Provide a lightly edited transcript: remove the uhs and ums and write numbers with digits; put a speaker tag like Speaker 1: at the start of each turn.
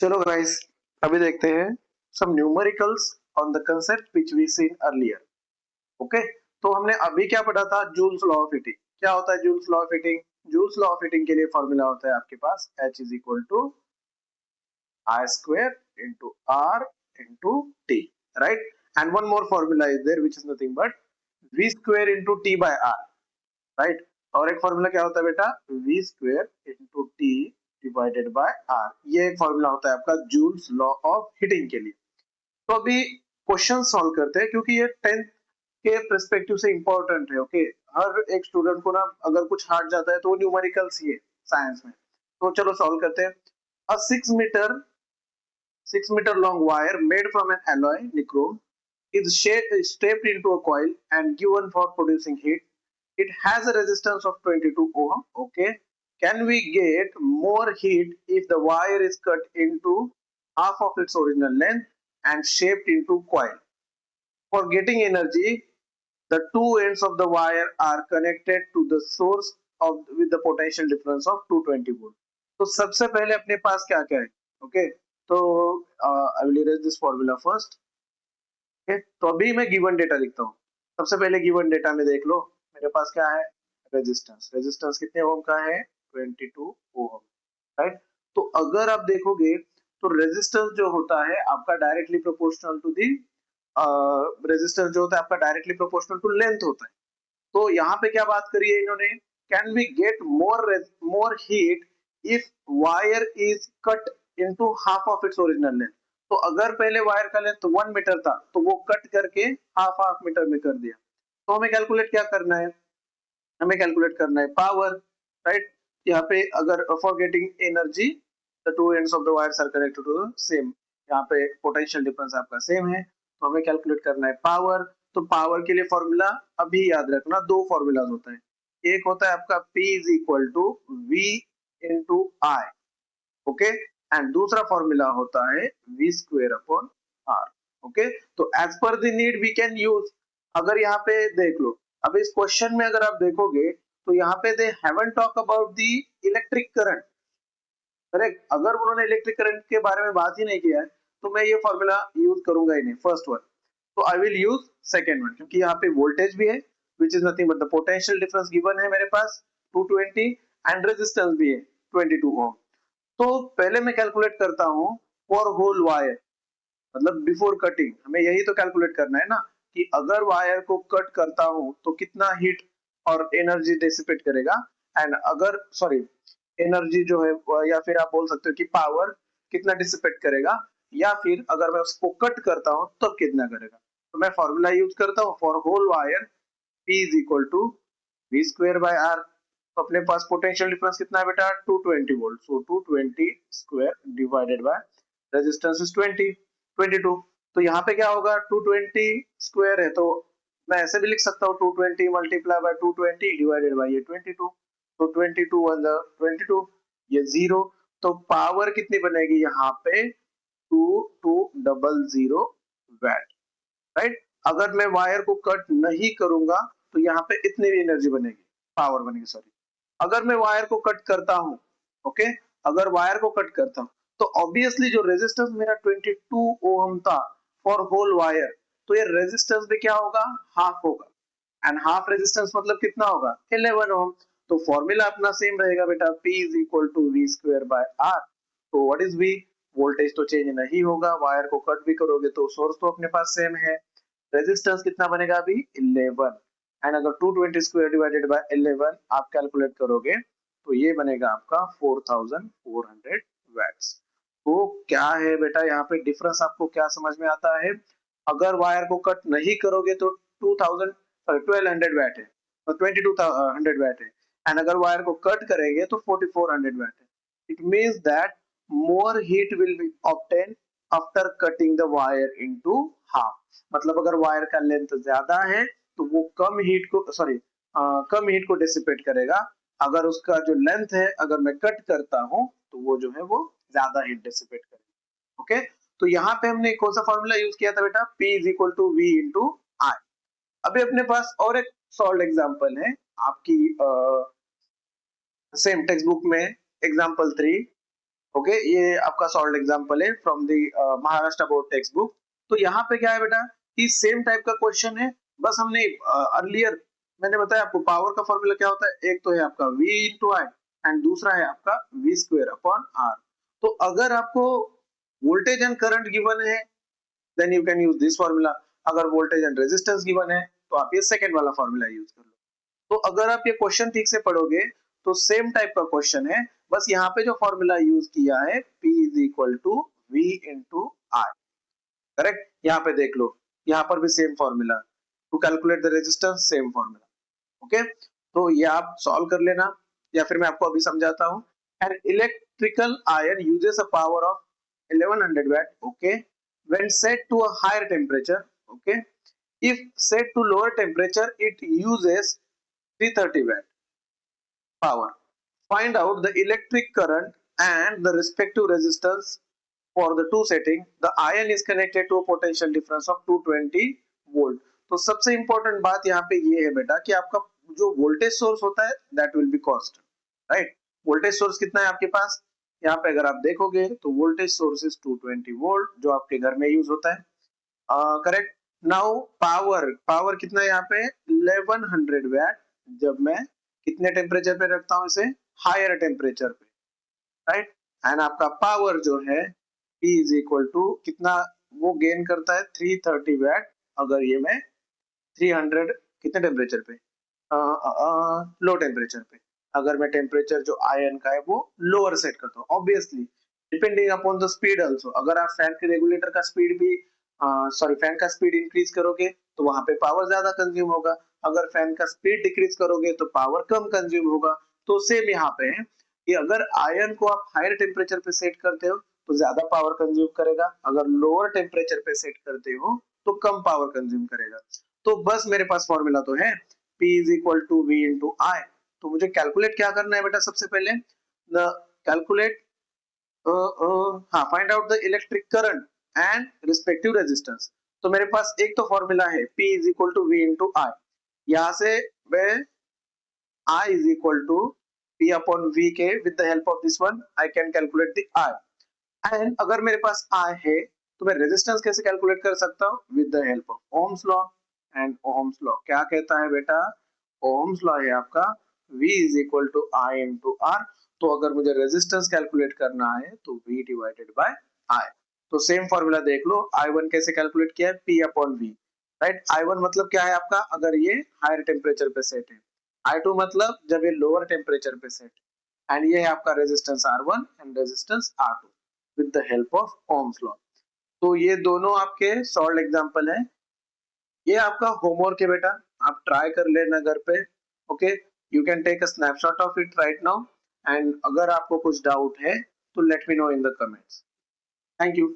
Speaker 1: चलो गाइस, अभी देखते हैं some numericals on the concept which we seen earlier. Okay, तो हमने अभी क्या पढ़ा था? Joule's law of heating. क्या होता है Joule's law of heating? Joule's law of heating के लिए फॉर्मूला होता है आपके पास H is equal to I square into R into T, right? And one more formula is there which is nothing but V square into T by R, right? और एक formula क्या होता है बेटा? V square into T divided by R। ये एक formula होता है आपका जूल्स लॉ ऑफ हीटिंग के लिए। तो अभी क्वेश्चन सॉल्व करते हैं क्योंकि ये 10th के पर्सपेक्टिव से इंपॉर्टेंट है। ओके, हर एक स्टूडेंट को ना अगर कुछ हार्ड जाता है तो वो न्यूमेरिकल्स ही है साइंस में। तो चलो सॉल्व करते हैं। अ 6 meter long wire made from an alloy nichrome is stepped into a coil and given for producing heat. It has a resistance of 22 ohm. Okay, can we get more heat if the wire is cut into half of its original length and shaped into coil? For getting energy, the two ends of the wire are connected to the source of with the potential difference of 220 volt. तो सबसे पहले अपने पास क्या क्या है? Okay, तो I will erase this formula first. Okay, तो अभी मैं गिवन डेटा लिखता हूँ। सबसे पहले गिवन डेटा में देख लो मेरे पास क्या है? रेजिस्टेंस। रेजिस्टेंस कितने ओम का है? 22 ओम, राइट? तो अगर आप देखोगे तो रेजिस्टेंस जो होता है आपका directly proportional to the resistance जो होता है आपका डायरेक्टली प्रोपोर्शनल टू लेंथ होता है। तो यहाँ पे क्या बात करी है इन्होंने? Can we get more heat if wire is cut into half of its original length. तो अगर पहले वायर का लेंथ 1 मीटर था तो वो कट करके हाफ हाफ मीटर में कर दिया। तो हमें कैलकुलेट क्या करना है? हमें कैलकुलेट करना है पावर, राइट? यहाँ पे अगर for getting energy the two ends of the wires are connected to the same, यहाँ पे पोटेंशियल डिफरेंस आपका सेम है तो हमें कैलकुलेट करना है पावर। तो पावर के लिए फॉर्मूला अभी याद रखना, दो फॉर्मूलाज होता है। एक होता है आपका P is equal to V into I, okay, and दूसरा फॉर्मूला होता है V square upon R। Okay, तो as per the need we can use. अगर यहाँ पे देख लो, अब इस क्वेश्चन में अगर आप देखोगे तो यहाँ पे they haven't talk about the electric current, correct? अगर उन्होंने इलेक्ट्रिक करंट के बारे में बात ही नहीं किया है तो मैं ये फॉर्मूला यूज करूंगा ही नहीं, फर्स्ट वन। तो I will use second one, क्योंकि यहाँ पे वोल्टेज भी है which is nothing but the potential difference given है मेरे पास 220 एंड रेजिस्टेंस भी है 22 ओम। तो पहले मैं कैलकुलेट करता हूँ फॉर होल वायर, मतलब बिफोर कटिंग हमें यही तो कैलकुलेट करना है ना कि अगर वायर को कट करता हूँ तो कितना हीट और एनर्जी डिसिपेट करेगा, एंड अगर सॉरी एनर्जी जो है या फिर आप बोल सकते हो कि पावर कितना डिसिपेट करेगा, या फिर अगर मैं उसको कट करता हूँ तब तो कितना करेगा। तो मैं फॉर्मूला यूज करता हूँ for whole wire P is equal to V square by R। तो अपने पास पोटेंशियल डिफरेंस कितना है बेटा? 220 volt, so 220 square divided by resistance is 22। तो यहाँ पे क्या होगा? 220 स्क्वायर है तो मैं ऐसे भी लिख सकता हूँ 220 मल्टीप्लाई बाय 220 डिवाइडेड बाय ये 22। तो 22 वन 22, ये 0। तो पावर कितनी बनेगी यहाँ पे? 2200 वैट, राइट? अगर मैं वायर को कट नहीं करूंगा तो यहाँ पे इतनी भी एनर्जी बनेगी, पावर बनेगी, सॉरी। अगर मैं वायर को कट करता हूँ, ओके, अगर वायर को कट करता हूँ तो ऑब्वियसली जो रेजिस्टेंस मेरा 22 ओम था फॉर होल वायर, तो ये रेजिस्टेंस भी क्या होगा? हाफ होगा, एंड हाफ रेजिस्टेंस मतलब कितना होगा? 11 ओम। तो फॉर्मूला अपना सेम रहेगा बेटा, P is equal to V square by R। तो व्हाट इज V? वोल्टेज तो चेंज नहीं होगा, वायर को कट भी करोगे तो सोर्स तो अपने पास सेम है। रेजिस्टेंस कितना बनेगा अभी? 11, एंड अगर 220 स्क्वायर डिवाइडेड बाय 11 आप कैलकुलेट करोगे तो ये बनेगा आपका 4400 वैट्स। तो क्या है बेटा यहाँ पे डिफरेंस आपको क्या समझ में आता है? अगर वायर को कट नहीं करोगे तो 1200 वैट है, 2200 वैट है, एंड अगर वायर को कट करेंगे तो 4400 वैट है। It means that more heat will be obtain after cutting the wire into half. मतलब अगर वायर का लेंथ ज्यादा है तो वो कम हीट को कम हीट को डिसिपेट करेगा। अगर उसका जो लेंथ है अगर मैं कट करता हूं तो वो जो है वो ज्यादा हीट डिसिपेट करेगा। ओके, तो यहाँ पे हमने कौन सा फॉर्मूला यूज किया था बेटा? P is equal to V into I. अभी अपने पास और एक सॉल्व एग्जांपल है आपकी सेम टेक्स्ट बुक में, एग्जांपल 3। ओके ये आपका सॉल्व एग्जांपल है from the Maharashtra board text book. तो यहाँ पे क्या है बेटा कि सेम टाइप का क्वेश्चन है, बस हमने अर्लियर मैंने बताया आपको पावर का फॉर्मूला क्या होता है, एक तो है आपका v इंटू आई एंड दूसरा है आपका v स्क्वायर अपॉन आर। तो अगर आपको वोल्टेज एंड करंट गिवन है then you can use this formula, अगर वोल्टेज एंड रेजिस्टेंस गिवन है तो आप ये सेकंड वाला फॉर्मूला यूज कर लो। तो अगर आप ये क्वेश्चन ठीक से पढ़ोगे तो सेम टाइप का क्वेश्चन है, बस यहाँ पे जो फॉर्मूला यूज किया है P is equal to V into I, correct. यहाँ पे देख लो यहाँ पर भी same formula, to calculate the resistance same formula. Okay तो ये आप सॉल्व कर लेना या फिर मैं आपको अभी समझाता हूँ। An electrical ion uses a power of 1100 watt, okay, when set to a higher temperature, okay, if set to lower temperature it uses 330 watt power. Find out the electric current and the respective resistance for the two setting. The ion is connected to a potential difference of 220 volt. तो सबसे important बात यहाँ पे ये है बेटा कि आपका जो वोल्टेज सोर्स होता है that will be cost, right. Voltage source कितना है आपके पास, यहाँ पे अगर आप देखोगे तो वोल्टेज सोर्स इज 220 वोल्ट जो आपके घर में यूज होता है, करेक्ट। नाउ पावर, पावर कितना है यहाँ पे 1100 वैट, जब मैं कितने टेम्परेचर पे रखता हूँ इसे, हायर टेम्परेचर पे, राइट। एंड आपका पावर जो है P इज इक्वल टू कितना वो गेन करता है 330 वैट, अगर ये मैं 300 कितने टेम्परेचर पे, लो टेम्परेचर पे, अगर मैं टेम्परेचर जो आयन का है वो लोअर सेट करता हूँ, obviously depending upon the speed also. अगर आप फैन के रेगुलेटर का स्पीड भी सॉरी फैन का स्पीड इंक्रीज करोगे तो वहां पे पावर ज्यादा कंज्यूम होगा, अगर फैन का स्पीड डिक्रीज करोगे तो पावर कम कंज्यूम होगा। तो सेम यहाँ पे है कि अगर आयन को आप हायर टेम्परेचर पे सेट करते हो तो ज्यादा पावर कंज्यूम करेगा, अगर लोअर टेम्परेचर पे सेट करते हो तो कम पावर कंज्यूम करेगा। तो बस मेरे पास फॉर्मूला तो है P is equal to V into I. तो मुझे कैलकुलेट क्या करना है बेटा, सबसे पहले कैलकुलेट हाँ find out the electric current and respective resistance. तो मेरे पास एक तो फॉर्मूला है P is equal to V into I, यहाँ से मैं I is equal to P upon V के with the help of this one I can calculate the I। And अगर मेरे पास I है तो मैं रेजिस्टेंस कैसे कैलकुलेट कर सकता हूँ, with the help of Ohm's law. And Ohm's law क्या कहता है बेटा, ओम्स लॉ है आपका V is equal to I into R। तो अगर मुझे रेजिस्टेंस कैलकुलेट करना है तो V डिवाइडेड बाय I। तो सेम फॉर्मूला देख लो, I1 कैसे कैलकुलेट किया है, P upon V, right. I1 मतलब क्या है आपका, अगर ये हायर टेम्परेचर पे सेट है, I2 मतलब जब ये लोअर टेम्परेचर पे सेट, एंड ये है आपका resistance R1 and resistance R2 with the help of Ohm's law. तो ये दोनों आपके सॉल्व एग्जांपल हैं, ये आपका होमवर्क है बेटा, आप ट्राई कर लेना घर पे। Okay you can take a snapshot of it right now, and अगर आपको कुछ डाउट है तो let me know in the comments. Thank you.